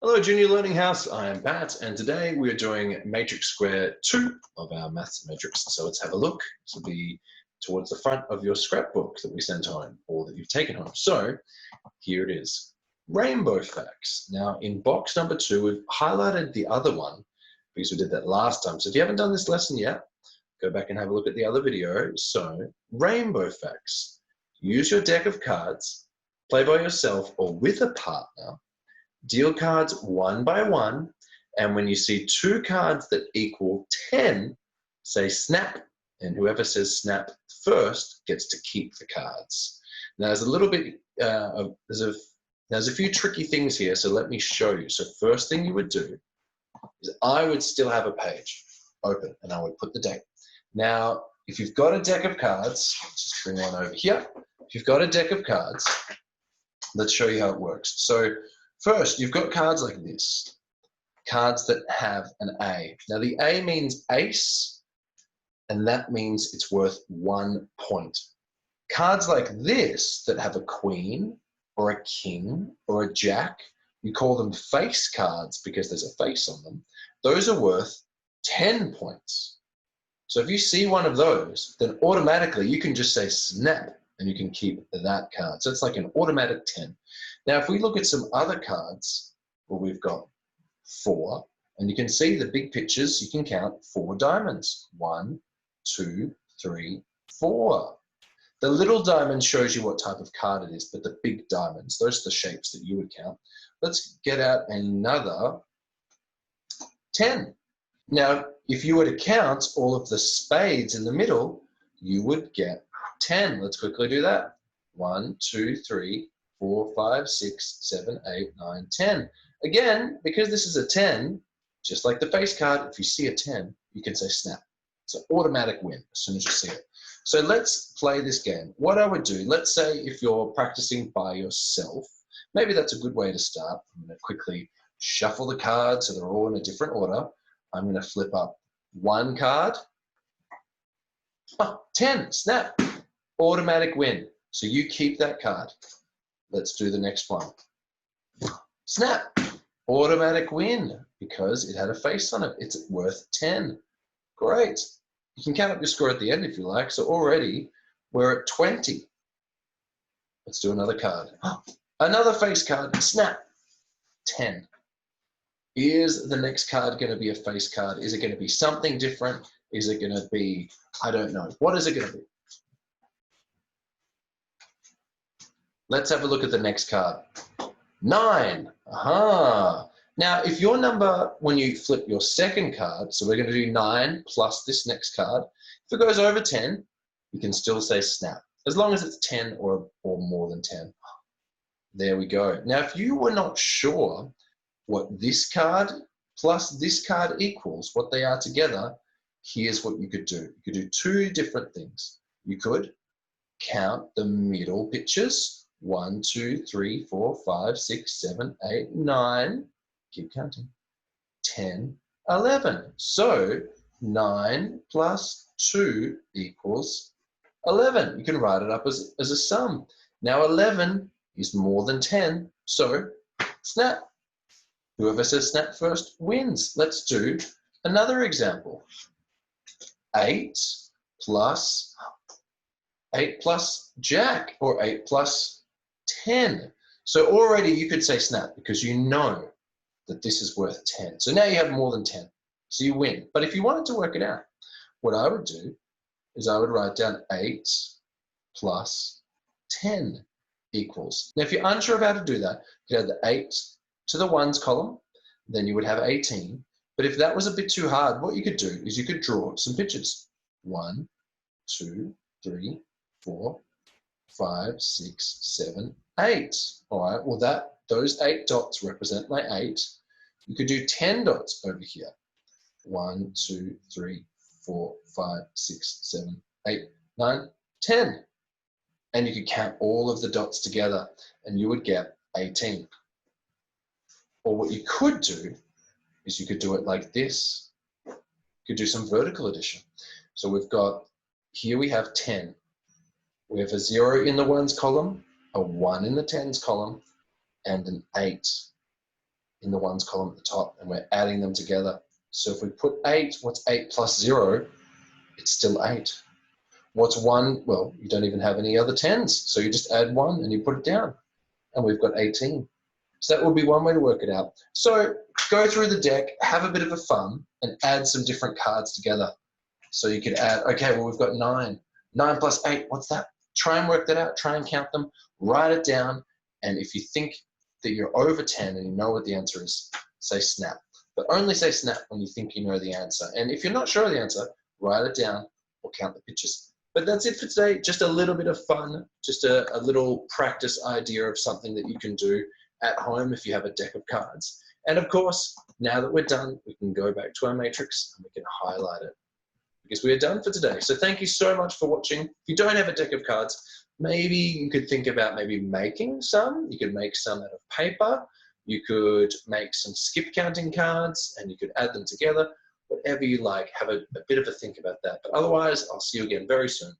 Hello, Junior Learning House. I am Pat, and today we are doing matrix square 2 of our maths matrix. So let's have a look. This will be towards the front of your scrapbook that we sent home or that you've taken home. So here it is. Rainbow facts. Now in box number 2, we've highlighted the other one because we did that last time. So if you haven't done this lesson yet, go back and have a look at the other video. So rainbow facts. Use your deck of cards, play by yourself or with a partner. Deal cards one by one, and when you see two cards that equal 10, say snap, and whoever says snap first gets to keep the cards. Now there's a little bit, there's a few tricky things here, so let me show you. So first thing you would do is I would still have a page open, and I would put the deck. Now, if you've got a deck of cards, let's just bring one over here. If you've got a deck of cards, let's show you how it works. So first, you've got cards like this, cards that have an A. Now the A means ace, and that means it's worth 1 point. Cards like this that have a queen or a king or a jack, you call them face cards because there's a face on them. Those are worth 10 points. So if you see one of those, then automatically you can just say snap and you can keep that card. So it's like an automatic 10. Now, if we look at some other cards, well, we've got 4, and you can see the big pictures, you can count 4 diamonds. 1, 2, 3, 4. The little diamond shows you what type of card it is, but the big diamonds, those are the shapes that you would count. Let's get out another 10. Now, if you were to count all of the spades in the middle, you would get 10. Let's quickly do that. 1, 2, 3, 4, 5, 6, 7, 8, 9, 10. Again, because this is a 10, just like the face card, if you see a 10, you can say snap. It's an automatic win as soon as you see it. So let's play this game. What I would do, let's say if you're practicing by yourself, maybe that's a good way to start. I'm going to quickly shuffle the cards so they're all in a different order. I'm going to flip up 1 card. 10, snap, automatic win. So you keep that card. Let's do the next one. Snap, automatic win because it had a face on it. It's worth 10. Great. You can count up your score at the end if you like. So already we're at 20. Let's do another card. Another face card, snap, 10. Is the next card going to be a face card? Is it going to be something different? Is it going to be, I don't know. What is it going to be? Let's have a look at the next card. 9. Aha. Now, if your number, when you flip your second card, so we're going to do 9 plus this next card, if it goes over 10, you can still say snap, as long as it's 10 or more than 10. There we go. Now, if you were not sure what this card plus this card equals, what they are together, here's what you could do. You could do 2 different things. You could count the middle pictures. 1, 2, 3, 4, 5, 6, 7, 8, 9. Keep counting. 10, 11. So 9 plus 2 equals 11. You can write it up as a sum. Now 11 is more than 10, so snap. Whoever says snap first wins. Let's do another example. 8 plus jack, or 8 plus 10. So already you could say snap because you know that this is worth 10. So now you have more than 10. So you win. But if you wanted to work it out, what I would do is I would write down 8 plus 10 equals. Now if you're unsure of how to do that, you add the 8 to the ones column, then you would have 18. But if that was a bit too hard, what you could do is you could draw some pictures. 1, 2, 3, 4, 5, 6, 7, 8. All right, well those 8 dots represent my 8. You could do 10 dots over here. 1, 2, 3, 4, 5, 6, 7, 8, 9, 10. And you could count all of the dots together and you would get 18. Or what you could do is you could do it like this. You could do some vertical addition. So we've got, here we have 10. We have a 0 in the ones column, a 1 in the tens column, and an 8 in the ones column at the top, and we're adding them together. So if we put 8, what's 8 plus 0? It's still 8. What's 1? Well, you don't even have any other 10s, so you just add 1 and you put it down, and we've got 18. So that would be one way to work it out. So go through the deck, have a bit of a fun, and add some different cards together. So you could add, okay, well, we've got 9. 9 plus 8, what's that? Try and work that out, try and count them, write it down, and if you think that you're over 10 and you know what the answer is, say snap. But only say snap when you think you know the answer. And if you're not sure of the answer, write it down or count the pictures. But that's it for today. Just a little bit of fun, just a little practice idea of something that you can do at home if you have a deck of cards. And of course, now that we're done, we can go back to our matrix and we can highlight it because we are done for today. So thank you so much for watching. If you don't have a deck of cards, maybe you could think about maybe making some. You could make some out of paper. You could make some skip counting cards and you could add them together. Whatever you like, have a bit of a think about that. But otherwise, I'll see you again very soon.